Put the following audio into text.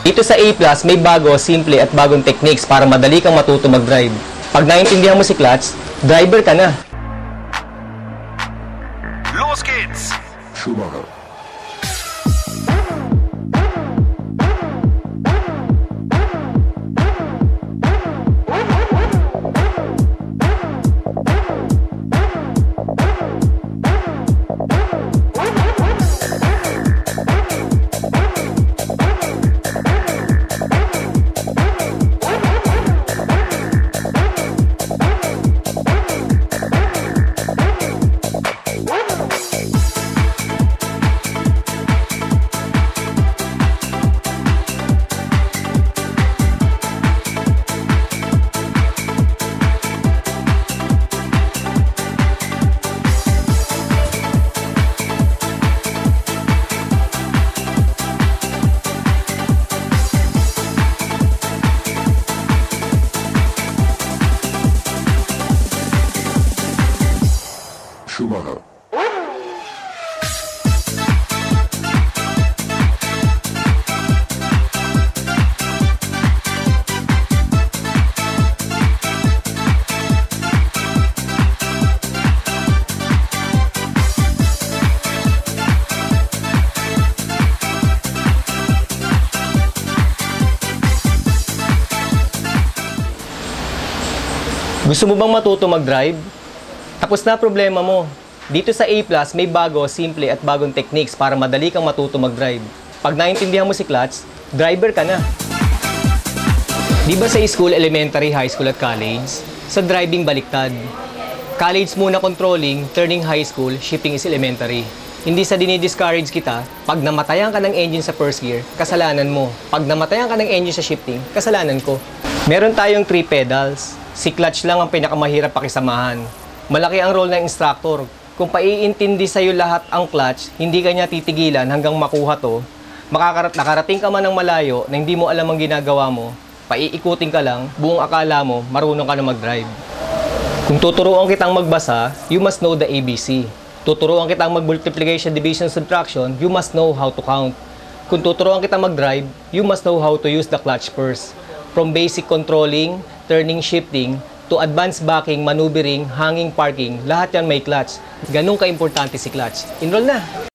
Dito sa A+, may bago, simple at bagong techniques para madali kang matuto mag-drive. Pag naintindihan mo si clutch, driver ka na. Los geht's! Schumacher. Schumacher. Gusto mo bang matuto mag-drive? Tapos na problema mo. Dito sa A+, may bago, simple at bagong techniques para madali kang matuto mag-drive. Pag naintindihan mo si clutch, driver ka na. Di ba sa school, elementary, high school at college? Sa driving baliktad. College muna controlling, turning high school, shifting is elementary. Hindi sa dinidiscourage kita, pag namatayan ka ng engine sa first gear, kasalanan mo. Pag namatayan ka ng engine sa shifting, kasalanan ko. Meron tayong 3 pedals. Si clutch lang ang pinakamahirap pakisamahan. Malaki ang role ng instructor. Kung paiintindi sa'yo lahat ang clutch, hindi ka niya titigilan hanggang makuha to. Nakarating ka man ng malayo na hindi mo alam ang ginagawa mo, paiikutin ka lang, buong akala mo, marunong ka na mag-drive. Kung tuturuan kitang magbasa, you must know the ABC. Tuturuan kitang mag-multiplication, division, subtraction, you must know how to count. Kung tuturuan kitang mag-drive, you must know how to use the clutch first. From basic controlling, turning, shifting, to advanced backing, maneuvering, hanging, parking, lahat yan may clutch. Ganun ka-importante si clutch. Enroll na!